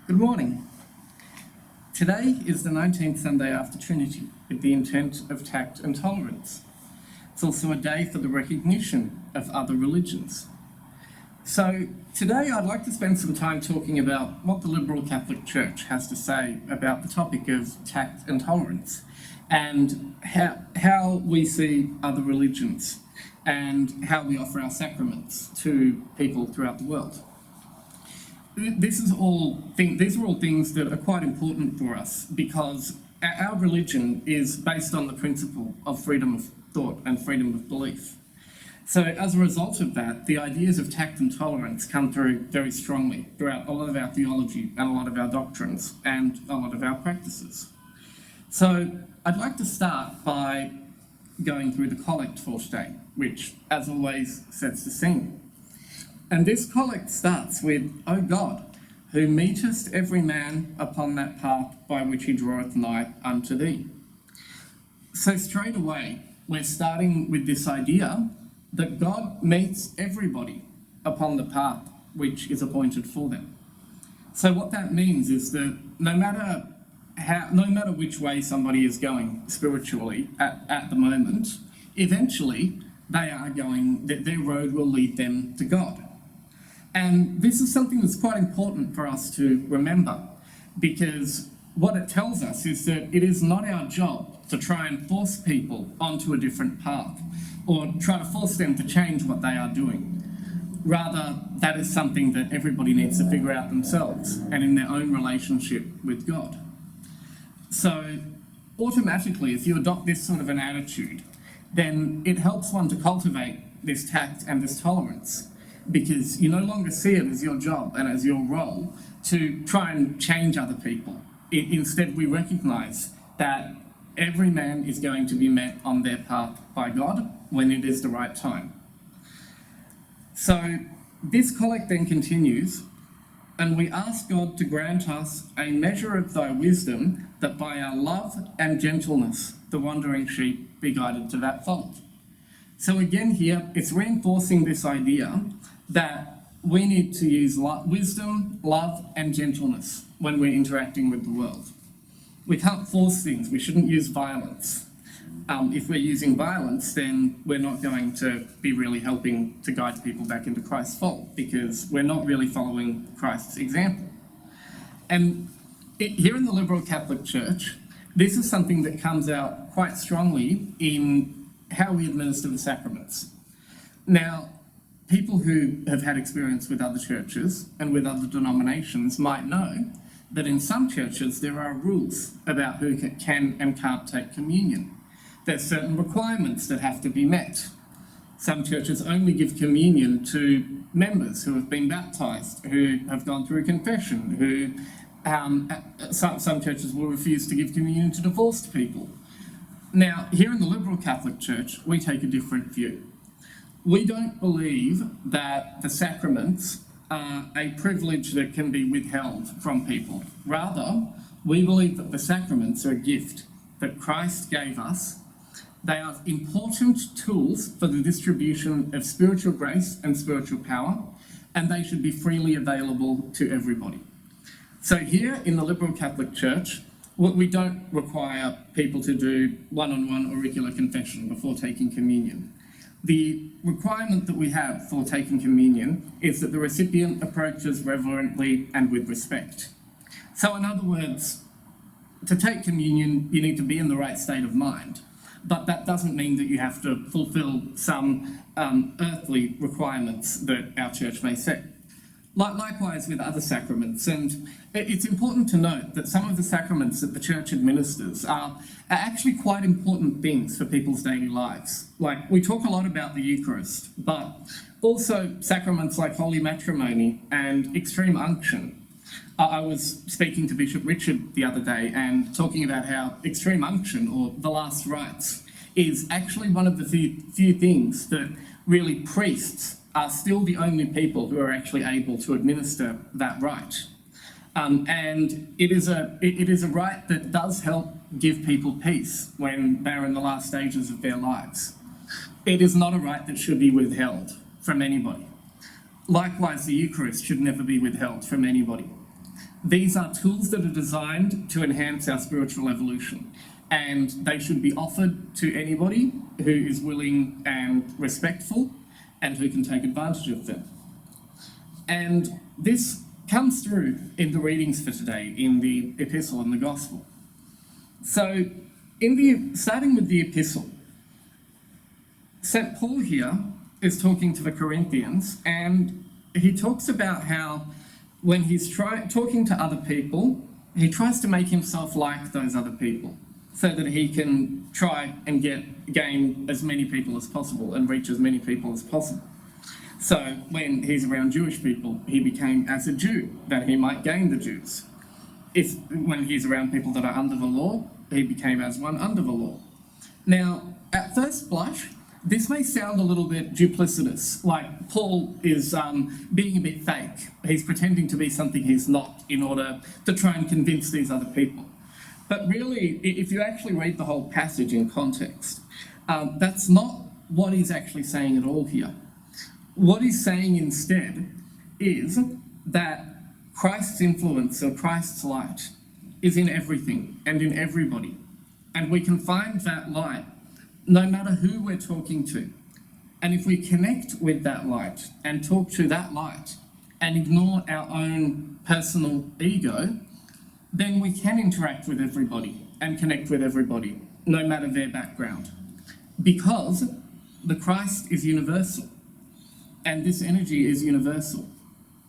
Good morning. Today is the 19th Sunday after Trinity, with the intent of tact and tolerance. It's also a day for the recognition of other religions. So today I'd like to spend some time talking about what the liberal Catholic Church has to say about the topic of tact and tolerance, and how we see other religions and how we offer our sacraments to people throughout the world. These are all things that are quite important for us because our religion is based on the principle of freedom of thought and freedom of belief. So as a result of that, the ideas of tact and tolerance come through very strongly throughout a lot of our theology and a lot of our doctrines and a lot of our practices. So I'd like to start by going through the collect for today, which, as always, sets the scene. And this collect starts with, O God, who meetest every man upon that path by which he draweth nigh unto thee. So straight away, we're starting with this idea that God meets everybody upon the path which is appointed for them. So what that means is that no matter which way somebody is going spiritually at the moment, eventually their road will lead them to God. And this is something that's quite important for us to remember, because what it tells us is that it is not our job to try and force people onto a different path or try to force them to change what they are doing. Rather, that is something that everybody needs to figure out themselves and in their own relationship with God. So automatically, if you adopt this sort of an attitude, then it helps one to cultivate this tact and this tolerance, because you no longer see it as your job and as your role to try and change other people. Instead, we recognise that every man is going to be met on their path by God when it is the right time. So this collect then continues, and we ask God to grant us a measure of thy wisdom, that by our love and gentleness the wandering sheep be guided to that fold. So again here, it's reinforcing this idea that we need to use wisdom, love, and gentleness when we're interacting with the world. We can't force things. We shouldn't use violence. If we're using violence, then we're not going to be really helping to guide people back into Christ's fold, because we're not really following Christ's example. And here in the liberal Catholic Church, this is something that comes out quite strongly in how we administer the sacraments. Now, people who have had experience with other churches and with other denominations might know that in some churches there are rules about who can and can't take communion. There's certain requirements that have to be met. Some churches only give communion to members who have been baptised, who have gone through confession, some churches will refuse to give communion to divorced people. Now, here in the liberal Catholic Church, we take a different view. We don't believe that the sacraments are a privilege that can be withheld from people. Rather, we believe that the sacraments are a gift that Christ gave us. They are important tools for the distribution of spiritual grace and spiritual power, and they should be freely available to everybody. So here in the liberal Catholic Church, we don't require people to do one-on-one auricular confession before taking communion. The requirement that we have for taking communion is that the recipient approaches reverently and with respect. So in other words, to take communion, you need to be in the right state of mind, but that doesn't mean that you have to fulfill some earthly requirements that our church may set. Likewise with other sacraments, and it's important to note that some of the sacraments that the church administers are actually quite important things for people's daily lives. Like, we talk a lot about the Eucharist, but also sacraments like Holy Matrimony and Extreme Unction. I was speaking to Bishop Richard the other day and talking about how Extreme Unction, or the last rites, is actually one of the few things that really priests are still the only people who are actually able to administer that rite. And it is a rite that does help give people peace when they're in the last stages of their lives. It is not a rite that should be withheld from anybody. Likewise, the Eucharist should never be withheld from anybody. These are tools that are designed to enhance our spiritual evolution, and they should be offered to anybody who is willing and respectful and who can take advantage of them. And this comes through in the readings for today in the Epistle and the Gospel. So, starting with the Epistle, St. Paul here is talking to the Corinthians, and he talks about how when he's talking to other people, he tries to make himself like those other people so that he can try and gain as many people as possible and reach as many people as possible. So when he's around Jewish people, he became as a Jew, that he might gain the Jews. When he's around people that are under the law, he became as one under the law. Now, at first blush, this may sound a little bit duplicitous, like Paul is being a bit fake. He's pretending to be something he's not in order to try and convince these other people. But really, if you actually read the whole passage in context, that's not what he's actually saying at all here. What he's saying instead is that Christ's influence or Christ's light is in everything and in everybody. And we can find that light no matter who we're talking to. And if we connect with that light and talk to that light and ignore our own personal ego, then we can interact with everybody and connect with everybody, no matter their background. Because the Christ is universal, and this energy is universal.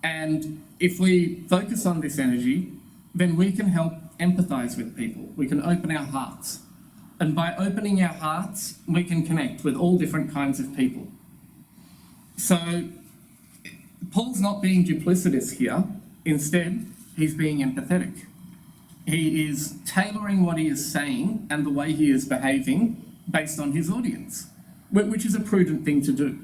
And if we focus on this energy, then we can help empathize with people. We can open our hearts. And by opening our hearts, we can connect with all different kinds of people. So, Paul's not being duplicitous here. Instead, he's being empathetic. He is tailoring what he is saying and the way he is behaving based on his audience, which is a prudent thing to do.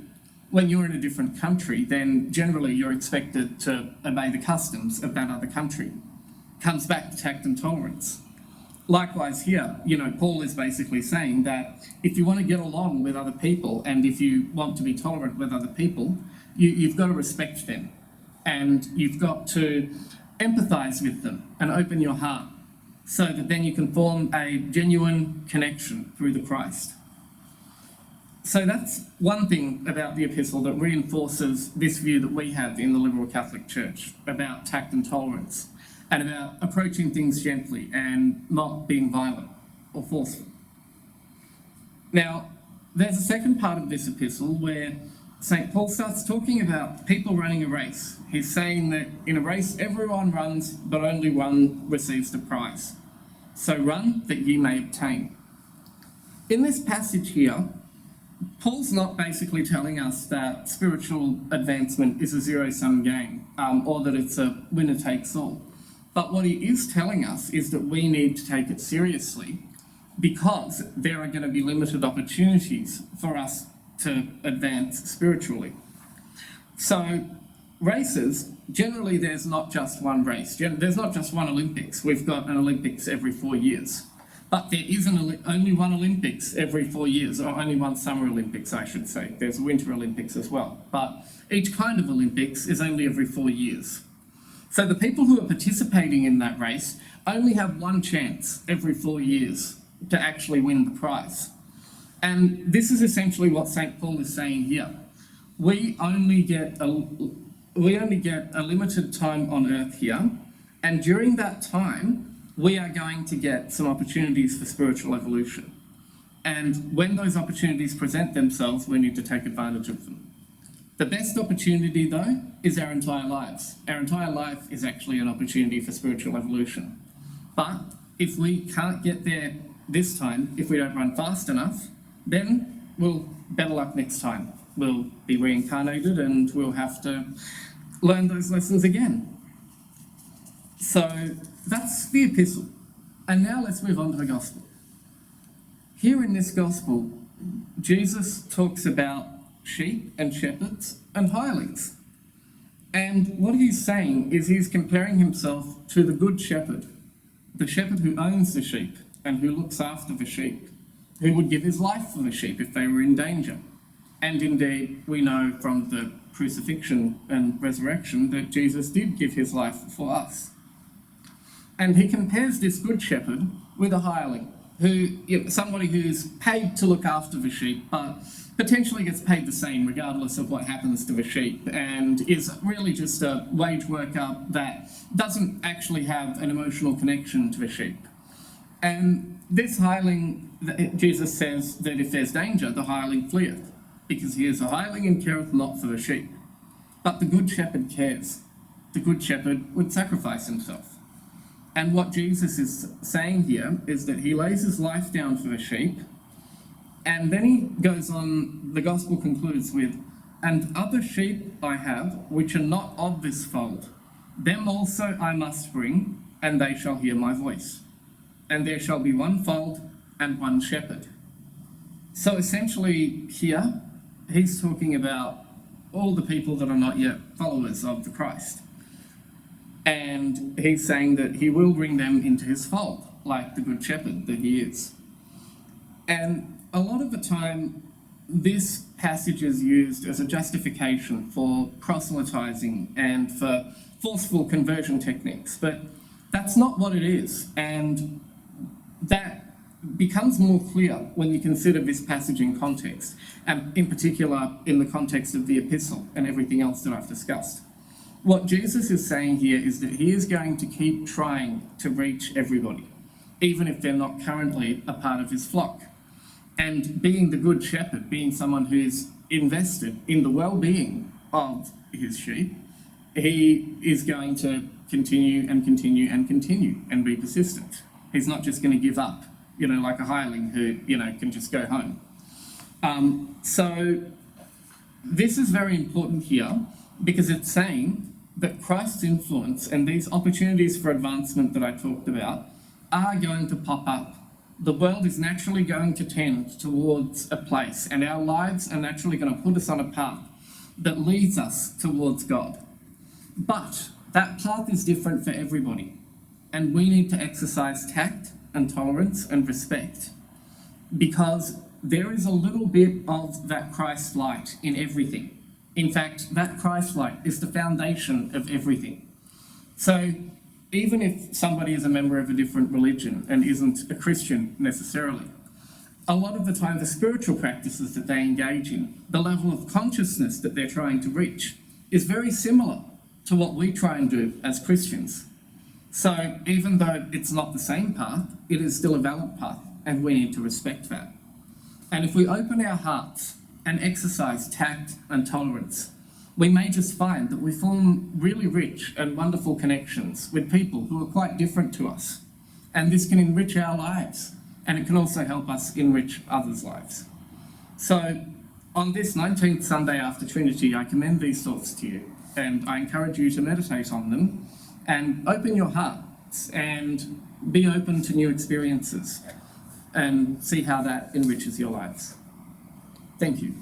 When you're in a different country, then generally you're expected to obey the customs of that other country. Comes back to tact and tolerance. Likewise here, Paul is basically saying that if you want to get along with other people and if you want to be tolerant with other people, you've got to respect them and you've got to empathise with them and open your heart so that then you can form a genuine connection through the Christ. So that's one thing about the epistle that reinforces this view that we have in the Liberal Catholic Church about tact and tolerance, and about approaching things gently and not being violent or forceful. Now, there's a second part of this epistle where St. Paul starts talking about people running a race. He's saying that in a race everyone runs, but only one receives the prize. So run that ye may obtain. In this passage here, Paul's not basically telling us that spiritual advancement is a zero-sum game, or that it's a winner-takes-all. But what he is telling us is that we need to take it seriously because there are going to be limited opportunities for us to advance spiritually. So races, generally there's not just one race. There's not just one Olympics. We've got an Olympics every 4 years. But there is only one Olympics every 4 years, or only one Summer Olympics, I should say. There's Winter Olympics as well. But each kind of Olympics is only every 4 years. So the people who are participating in that race only have one chance every 4 years to actually win the prize. And this is essentially what St. Paul is saying here. We only get a limited time on earth here, and during that time, we are going to get some opportunities for spiritual evolution. And when those opportunities present themselves, we need to take advantage of them. The best opportunity, though, is our entire lives. Our entire life is actually an opportunity for spiritual evolution. But if we can't get there this time, if we don't run fast enough, then we'll better luck next time. We'll be reincarnated and we'll have to learn those lessons again. So that's the epistle. And now let's move on to the gospel. Here in this gospel, Jesus talks about sheep and shepherds and hirelings. And what he's saying is he's comparing himself to the good shepherd, the shepherd who owns the sheep and who looks after the sheep, who would give his life for the sheep if they were in danger. And indeed, we know from the crucifixion and resurrection that Jesus did give his life for us. And he compares this good shepherd with a hireling, somebody who's paid to look after the sheep, but potentially gets paid the same regardless of what happens to the sheep, and is really just a wage worker that doesn't actually have an emotional connection to the sheep. And this hireling, Jesus says that if there's danger, the hireling fleeth, because he is a hireling and careth not for the sheep. But the good shepherd cares. The good shepherd would sacrifice himself. And what Jesus is saying here is that he lays his life down for the sheep, and then he goes on, the gospel concludes with, "And other sheep I have, which are not of this fold, them also I must bring, and they shall hear my voice. And there shall be one fold and one shepherd." So essentially here, he's talking about all the people that are not yet followers of the Christ. And he's saying that he will bring them into his fold, like the good shepherd that he is. And a lot of the time, this passage is used as a justification for proselytizing and for forceful conversion techniques, but that's not what it is. And that becomes more clear when you consider this passage in context, and in particular in the context of the epistle and everything else that I've discussed. What Jesus is saying here is that he is going to keep trying to reach everybody, even if they're not currently a part of his flock. And being the good shepherd, being someone who's invested in the well-being of his sheep, he is going to continue and continue and continue and be persistent. He's not just going to give up, like a hireling who, can just go home. So this is very important here, because it's saying that Christ's influence and these opportunities for advancement that I talked about are going to pop up. The world is naturally going to tend towards a place, and our lives are naturally going to put us on a path that leads us towards God. But that path is different for everybody, and we need to exercise tact and tolerance and respect, because there is a little bit of that Christ light in everything. In fact, that Christ light is the foundation of everything. So even if somebody is a member of a different religion and isn't a Christian necessarily, a lot of the time the spiritual practices that they engage in, the level of consciousness that they're trying to reach, is very similar to what we try and do as Christians. So even though it's not the same path, it is still a valid path, and we need to respect that. And if we open our hearts and exercise tact and tolerance, we may just find that we form really rich and wonderful connections with people who are quite different to us. And this can enrich our lives, and it can also help us enrich others' lives. So on this 19th Sunday after Trinity, I commend these thoughts to you, and I encourage you to meditate on them and open your hearts and be open to new experiences and see how that enriches your lives. Thank you.